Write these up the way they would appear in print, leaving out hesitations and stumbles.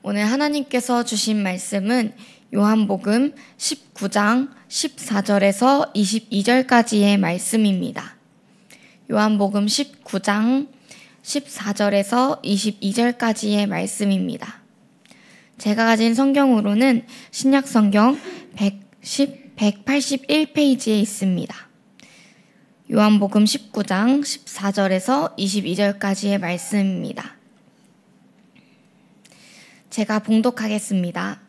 오늘 하나님께서 주신 말씀은 요한복음 19장 14절에서 22절까지의 말씀입니다. 요한복음 19장 14절에서 22절까지의 말씀입니다. 제가 가진 성경으로는 신약성경 181페이지에 있습니다. 요한복음 19장 14절에서 22절까지의 말씀입니다. 제가 봉독하겠습니다.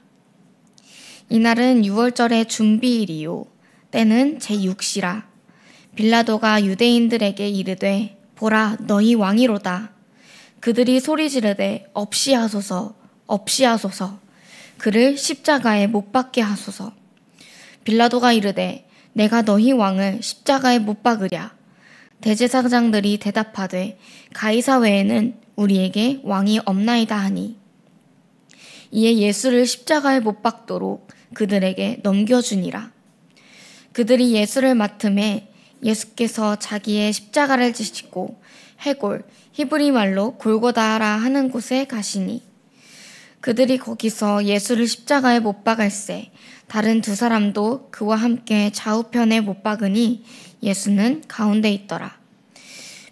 이날은 유월절의 준비일이요 때는 제6시라. 빌라도가 유대인들에게 이르되 보라 너희 왕이로다. 그들이 소리 지르되 없이하소서 없이하소서 그를 십자가에 못 박게 하소서. 빌라도가 이르되 내가 너희 왕을 십자가에 못 박으랴. 대제사장들이 대답하되 가이사 외에는 우리에게 왕이 없나이다 하니 이에 예수를 십자가에 못 박도록 그들에게 넘겨주니라. 그들이 예수를 맡음에 예수께서 자기의 십자가를 지시고 해골 히브리 말로 골고다라 하는 곳에 가시니 그들이 거기서 예수를 십자가에 못 박을새 다른 두 사람도 그와 함께 좌우편에 못 박으니 예수는 가운데 있더라.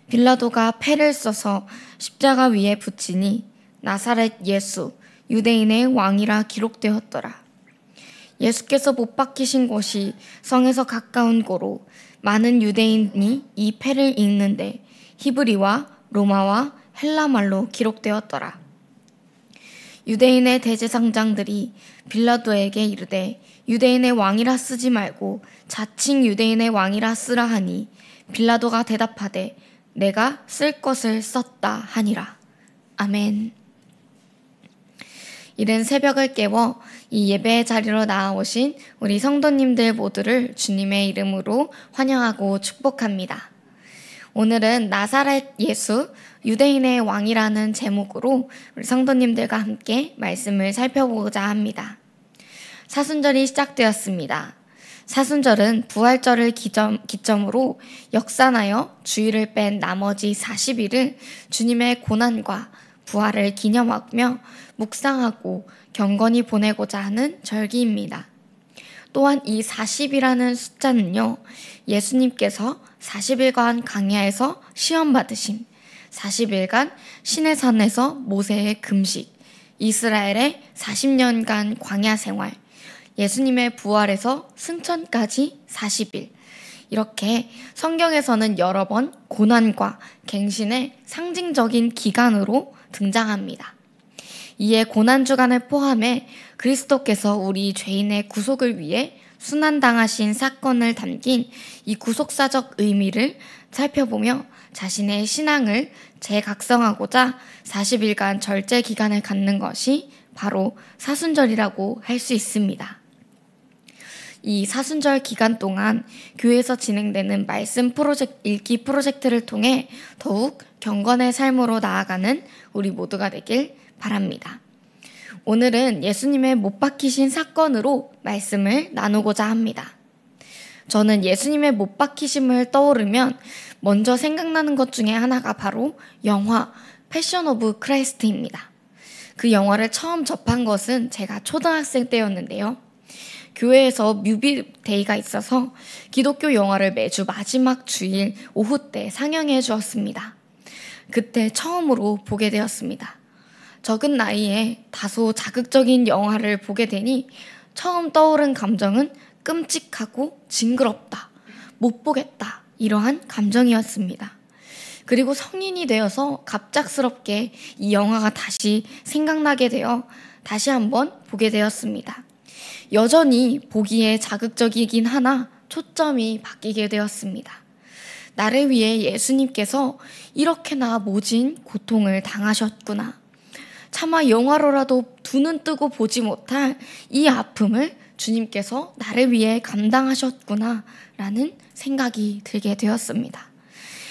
빌라도가 패를 써서 십자가 위에 붙이니 나사렛 예수 유대인의 왕이라 기록되었더라. 예수께서 못 박히신 곳이 성에서 가까운 고로 많은 유대인이 이 패를 읽는데 히브리와 로마와 헬라말로 기록되었더라. 유대인의 대제사장들이 빌라도에게 이르되 유대인의 왕이라 쓰지 말고 자칭 유대인의 왕이라 쓰라 하니 빌라도가 대답하되 내가 쓸 것을 썼다 하니라. 아멘. 이른 새벽을 깨워 이 예배의 자리로 나아오신 우리 성도님들 모두를 주님의 이름으로 환영하고 축복합니다. 오늘은 나사렛 예수 유대인의 왕이라는 제목으로 우리 성도님들과 함께 말씀을 살펴보고자 합니다. 사순절이 시작되었습니다. 사순절은 부활절을 기점으로 역산하여 주일을 뺀 나머지 40일을 주님의 고난과 부활을 기념하며 묵상하고 경건히 보내고자 하는 절기입니다. 또한 이 40이라는 숫자는요, 예수님께서 40일간 광야에서 시험받으심, 40일간 시내산에서 모세의 금식, 이스라엘의 40년간 광야 생활, 예수님의 부활에서 승천까지 40일, 이렇게 성경에서는 여러 번 고난과 갱신의 상징적인 기간으로 등장합니다. 이에 고난주간을 포함해 그리스도께서 우리 죄인의 구속을 위해 순환당하신 사건을 담긴 이 구속사적 의미를 살펴보며 자신의 신앙을 재각성하고자 40일간 절제 기간을 갖는 것이 바로 사순절이라고 할 수 있습니다. 이 사순절 기간 동안 교회에서 진행되는 말씀 읽기 프로젝트를 통해 더욱 경건의 삶으로 나아가는 우리 모두가 되길 바랍니다. 오늘은 예수님의 못 박히신 사건으로 말씀을 나누고자 합니다. 저는 예수님의 못 박히심을 떠오르면 먼저 생각나는 것 중에 하나가 바로 영화 패션 오브 크라이스트입니다. 그 영화를 처음 접한 것은 제가 초등학생 때였는데요. 교회에서 뮤비데이가 있어서 기독교 영화를 매주 마지막 주일 오후 때 상영해 주었습니다. 그때 처음으로 보게 되었습니다. 적은 나이에 다소 자극적인 영화를 보게 되니 처음 떠오른 감정은 끔찍하고 징그럽다, 못 보겠다, 이러한 감정이었습니다. 그리고 성인이 되어서 갑작스럽게 이 영화가 다시 생각나게 되어 다시 한번 보게 되었습니다. 여전히 보기에 자극적이긴 하나 초점이 바뀌게 되었습니다. 나를 위해 예수님께서 이렇게나 모진 고통을 당하셨구나. 차마 영화로라도 두 눈 뜨고 보지 못할 이 아픔을 주님께서 나를 위해 감당하셨구나 라는 생각이 들게 되었습니다.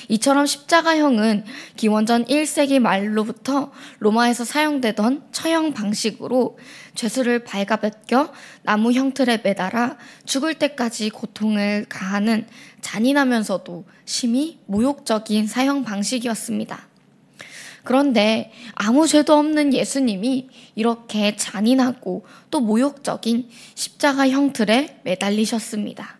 이처럼 십자가형은 기원전 1세기 말로부터 로마에서 사용되던 처형 방식으로 죄수를 발가벗겨 나무 형틀에 매달아 죽을 때까지 고통을 가하는 잔인하면서도 심히 모욕적인 사형 방식이었습니다. 그런데 아무 죄도 없는 예수님이 이렇게 잔인하고 또 모욕적인 십자가 형틀에 매달리셨습니다.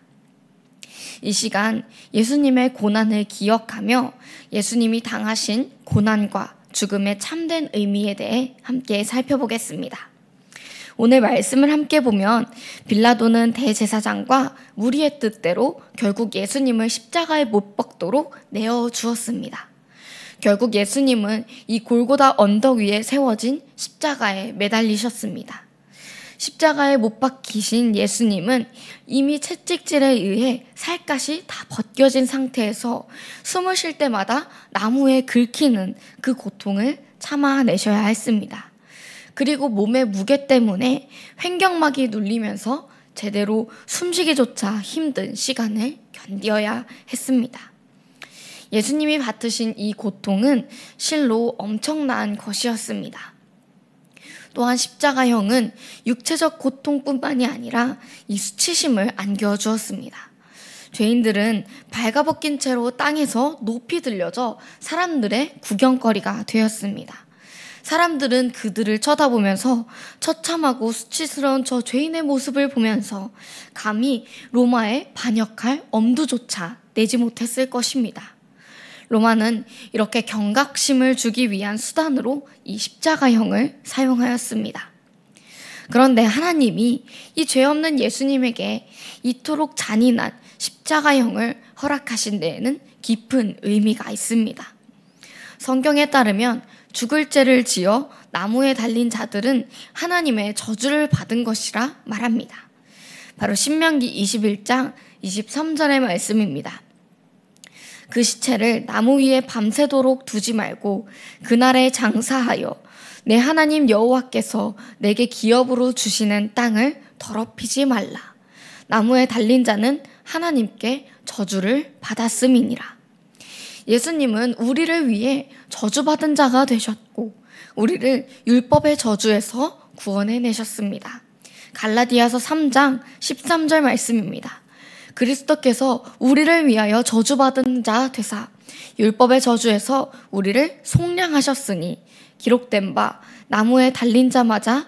이 시간 예수님의 고난을 기억하며 예수님이 당하신 고난과 죽음의 참된 의미에 대해 함께 살펴보겠습니다. 오늘 말씀을 함께 보면 빌라도는 대제사장과 무리의 뜻대로 결국 예수님을 십자가에 못 박도록 내어주었습니다. 결국 예수님은 이 골고다 언덕 위에 세워진 십자가에 매달리셨습니다. 십자가에 못 박히신 예수님은 이미 채찍질에 의해 살갗이 다 벗겨진 상태에서 숨을 쉴 때마다 나무에 긁히는 그 고통을 참아내셔야 했습니다. 그리고 몸의 무게 때문에 횡격막이 눌리면서 제대로 숨쉬기조차 힘든 시간을 견뎌야 했습니다. 예수님이 받으신 이 고통은 실로 엄청난 것이었습니다. 또한 십자가형은 육체적 고통뿐만이 아니라 이 수치심을 안겨주었습니다. 죄인들은 발가벗긴 채로 땅에서 높이 들려져 사람들의 구경거리가 되었습니다. 사람들은 그들을 쳐다보면서 처참하고 수치스러운 저 죄인의 모습을 보면서 감히 로마에 반역할 엄두조차 내지 못했을 것입니다. 로마는 이렇게 경각심을 주기 위한 수단으로 이 십자가형을 사용하였습니다. 그런데 하나님이 이 죄 없는 예수님에게 이토록 잔인한 십자가형을 허락하신 데에는 깊은 의미가 있습니다. 성경에 따르면 죽을 죄를 지어 나무에 달린 자들은 하나님의 저주를 받은 것이라 말합니다. 바로 신명기 21장 23절의 말씀입니다. 그 시체를 나무 위에 밤새도록 두지 말고 그날에 장사하여 내 하나님 여호와께서 내게 기업으로 주시는 땅을 더럽히지 말라. 나무에 달린 자는 하나님께 저주를 받았음이니라. 예수님은 우리를 위해 저주받은 자가 되셨고 우리를 율법의 저주에서 구원해내셨습니다. 갈라디아서 3장 13절 말씀입니다. 그리스도께서 우리를 위하여 저주받은 자 되사 율법의 저주에서 우리를 속량하셨으니 기록된 바 나무에 달린 자마자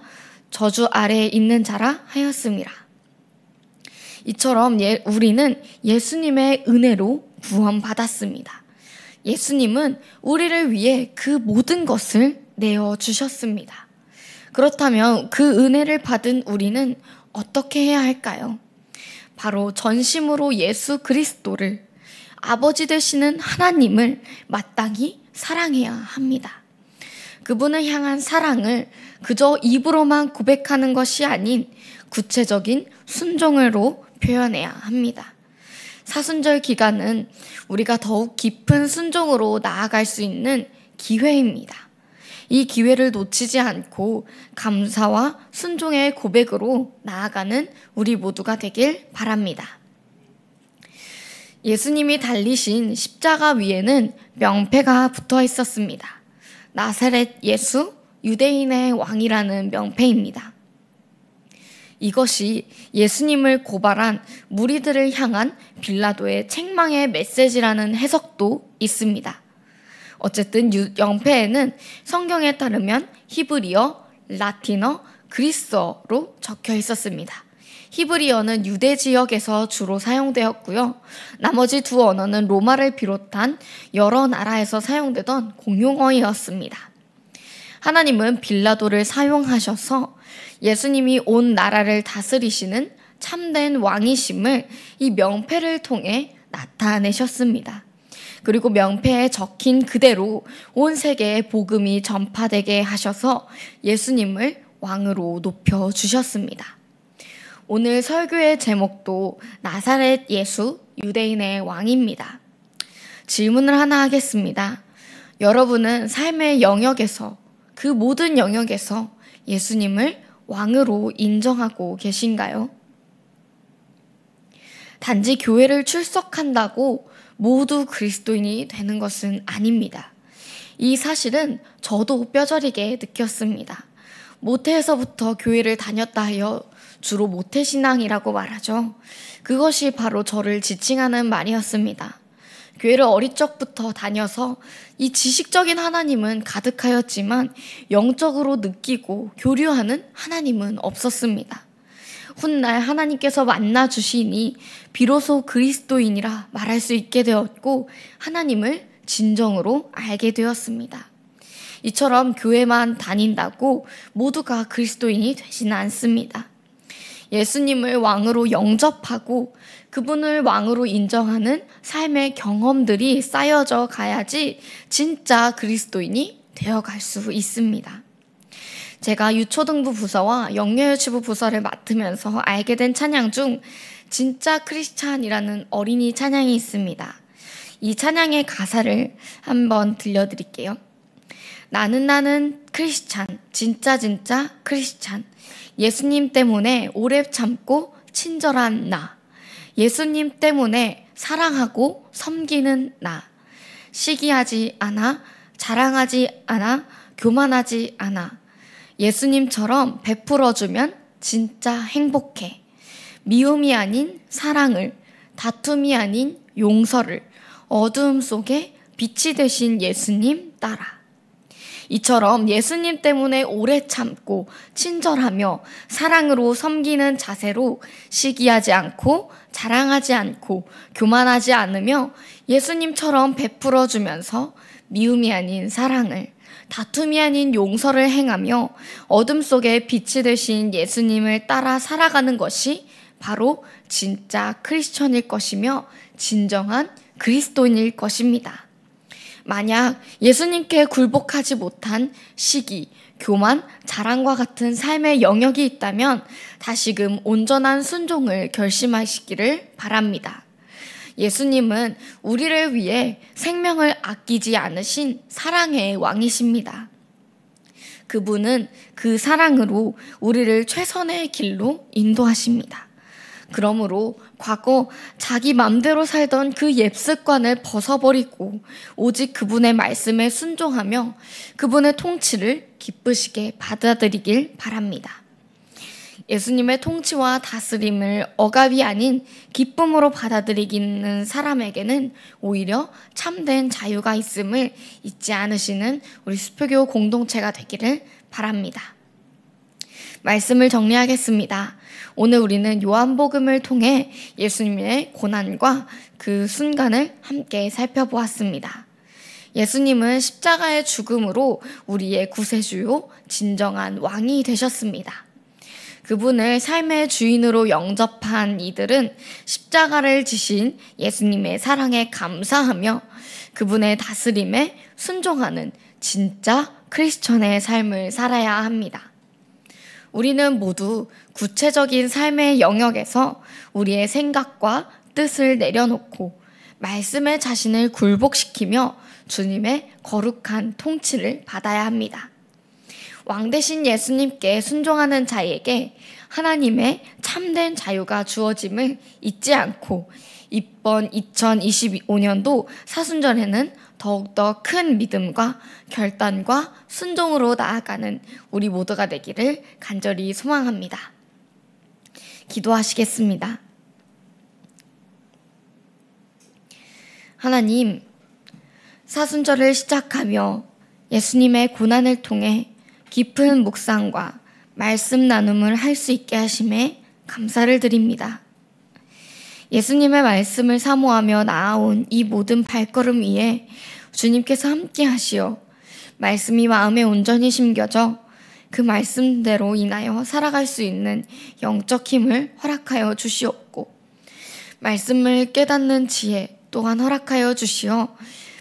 저주 아래에 있는 자라 하였습니다. 이처럼 우리는 예수님의 은혜로 구원받았습니다. 예수님은 우리를 위해 그 모든 것을 내어주셨습니다. 그렇다면 그 은혜를 받은 우리는 어떻게 해야 할까요? 바로 전심으로 예수 그리스도를, 아버지 되시는 하나님을 마땅히 사랑해야 합니다. 그분을 향한 사랑을 그저 입으로만 고백하는 것이 아닌 구체적인 순종으로 표현해야 합니다. 사순절 기간은 우리가 더욱 깊은 순종으로 나아갈 수 있는 기회입니다. 이 기회를 놓치지 않고 감사와 순종의 고백으로 나아가는 우리 모두가 되길 바랍니다. 예수님이 달리신 십자가 위에는 명패가 붙어 있었습니다. 나사렛 예수, 유대인의 왕이라는 명패입니다. 이것이 예수님을 고발한 무리들을 향한 빌라도의 책망의 메시지라는 해석도 있습니다. 어쨌든 명패에는 성경에 따르면 히브리어, 라틴어, 그리스어로 적혀 있었습니다. 히브리어는 유대 지역에서 주로 사용되었고요. 나머지 두 언어는 로마를 비롯한 여러 나라에서 사용되던 공용어이었습니다. 하나님은 빌라도를 사용하셔서 예수님이 온 나라를 다스리시는 참된 왕이심을 이 명패를 통해 나타내셨습니다. 그리고 명패에 적힌 그대로 온 세계에 복음이 전파되게 하셔서 예수님을 왕으로 높여주셨습니다. 오늘 설교의 제목도 나사렛 예수, 유대인의 왕입니다. 질문을 하나 하겠습니다. 여러분은 삶의 영역에서, 그 모든 영역에서 예수님을 왕으로 인정하고 계신가요? 단지 교회를 출석한다고 모두 그리스도인이 되는 것은 아닙니다. 이 사실은 저도 뼈저리게 느꼈습니다. 모태에서부터 교회를 다녔다 하여 주로 모태신앙이라고 말하죠. 그것이 바로 저를 지칭하는 말이었습니다. 교회를 어릴 적부터 다녀서 이 지식적인 하나님은 가득하였지만 영적으로 느끼고 교류하는 하나님은 없었습니다. 훗날 하나님께서 만나 주시니 비로소 그리스도인이라 말할 수 있게 되었고 하나님을 진정으로 알게 되었습니다. 이처럼 교회만 다닌다고 모두가 그리스도인이 되지는 않습니다. 예수님을 왕으로 영접하고 그분을 왕으로 인정하는 삶의 경험들이 쌓여져 가야지 진짜 그리스도인이 되어갈 수 있습니다. 제가 유초등부 부서와 영유치부 부서를 맡으면서 알게 된 찬양 중 진짜 크리스찬이라는 어린이 찬양이 있습니다. 이 찬양의 가사를 한번 들려드릴게요. 나는 크리스찬, 진짜 크리스찬. 예수님 때문에 오래 참고 친절한 나. 예수님 때문에 사랑하고 섬기는 나. 시기하지 않아, 자랑하지 않아, 교만하지 않아. 예수님처럼 베풀어주면 진짜 행복해. 미움이 아닌 사랑을, 다툼이 아닌 용서를, 어두움 속에 빛이 되신 예수님 따라. 이처럼 예수님 때문에 오래 참고 친절하며 사랑으로 섬기는 자세로 시기하지 않고 자랑하지 않고 교만하지 않으며 예수님처럼 베풀어 주면서 미움이 아닌 사랑을, 다툼이 아닌 용서를 행하며 어둠 속에 빛이 되신 예수님을 따라 살아가는 것이 바로 진짜 크리스천일 것이며 진정한 그리스도인일 것입니다. 만약 예수님께 굴복하지 못한 시기, 교만, 자랑과 같은 삶의 영역이 있다면 다시금 온전한 순종을 결심하시기를 바랍니다. 예수님은 우리를 위해 생명을 아끼지 않으신 사랑의 왕이십니다. 그분은 그 사랑으로 우리를 최선의 길로 인도하십니다. 그러므로 과거 자기 맘대로 살던 그 옛 습관을 벗어버리고 오직 그분의 말씀에 순종하며 그분의 통치를 기쁘시게 받아들이길 바랍니다. 예수님의 통치와 다스림을 억압이 아닌 기쁨으로 받아들이는 사람에게는 오히려 참된 자유가 있음을 잊지 않으시는 우리 수표교 공동체가 되기를 바랍니다. 말씀을 정리하겠습니다. 오늘 우리는 요한복음을 통해 예수님의 고난과 그 순간을 함께 살펴보았습니다. 예수님은 십자가의 죽음으로 우리의 구세주요 진정한 왕이 되셨습니다. 그분을 삶의 주인으로 영접한 이들은 십자가를 지신 예수님의 사랑에 감사하며 그분의 다스림에 순종하는 진짜 크리스천의 삶을 살아야 합니다. 우리는 모두 구체적인 삶의 영역에서 우리의 생각과 뜻을 내려놓고 말씀에 자신을 굴복시키며 주님의 거룩한 통치를 받아야 합니다. 왕 대신 예수님께 순종하는 자에게 하나님의 참된 자유가 주어짐을 잊지 않고 이번 2025년도 사순절에는 더욱더 큰 믿음과 결단과 순종으로 나아가는 우리 모두가 되기를 간절히 소망합니다. 기도하시겠습니다. 하나님, 사순절을 시작하며 예수님의 고난을 통해 깊은 묵상과 말씀 나눔을 할 수 있게 하심에 감사를 드립니다. 예수님의 말씀을 사모하며 나아온 이 모든 발걸음 위에 주님께서 함께 하시어 말씀이 마음에 온전히 심겨져 그 말씀대로 인하여 살아갈 수 있는 영적 힘을 허락하여 주시옵고 말씀을 깨닫는 지혜 또한 허락하여 주시어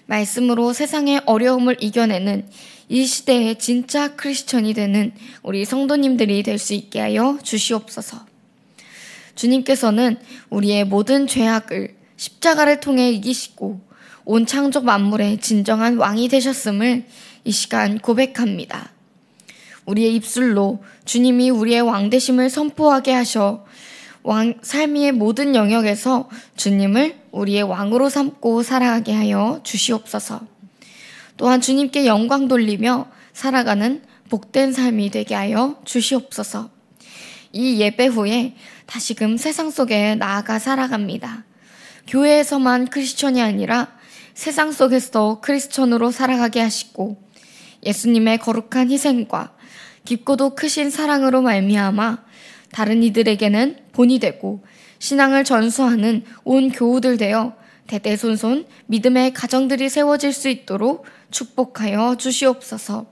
말씀으로 세상의 어려움을 이겨내는 이 시대의 진짜 크리스천이 되는 우리 성도님들이 될 수 있게 하여 주시옵소서. 주님께서는 우리의 모든 죄악을 십자가를 통해 이기시고 온 창조 만물의 진정한 왕이 되셨음을 이 시간 고백합니다. 우리의 입술로 주님이 우리의 왕 되심을 선포하게 하셔 삶의 모든 영역에서 주님을 우리의 왕으로 삼고 살아가게 하여 주시옵소서. 또한 주님께 영광 돌리며 살아가는 복된 삶이 되게 하여 주시옵소서. 이 예배 후에 다시금 세상 속에 나아가 살아갑니다. 교회에서만 크리스천이 아니라 세상 속에서 크리스천으로 살아가게 하시고 예수님의 거룩한 희생과 깊고도 크신 사랑으로 말미암아 다른 이들에게는 본이 되고 신앙을 전수하는 온 교우들 되어 대대손손 믿음의 가정들이 세워질 수 있도록 축복하여 주시옵소서.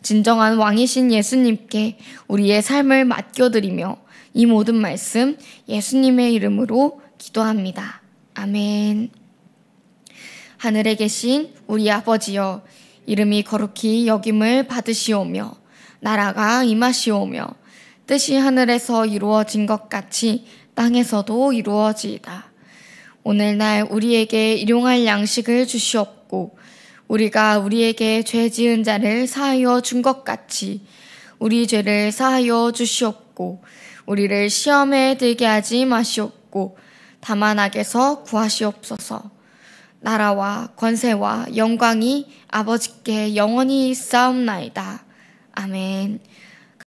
진정한 왕이신 예수님께 우리의 삶을 맡겨드리며 이 모든 말씀 예수님의 이름으로 기도합니다. 아멘. 하늘에 계신 우리 아버지여, 이름이 거룩히 여김을 받으시오며 나라가 임하시오며 뜻이 하늘에서 이루어진 것 같이 땅에서도 이루어지이다. 오늘날 우리에게 일용할 양식을 주시옵고 우리가 우리에게 죄 지은 자를 사하여 준 것 같이 우리 죄를 사하여 주시옵고 우리를 시험에 들게 하지 마시옵고 다만 악에서 구하시옵소서. 나라와 권세와 영광이 아버지께 영원히 있사옵나이다. 아멘.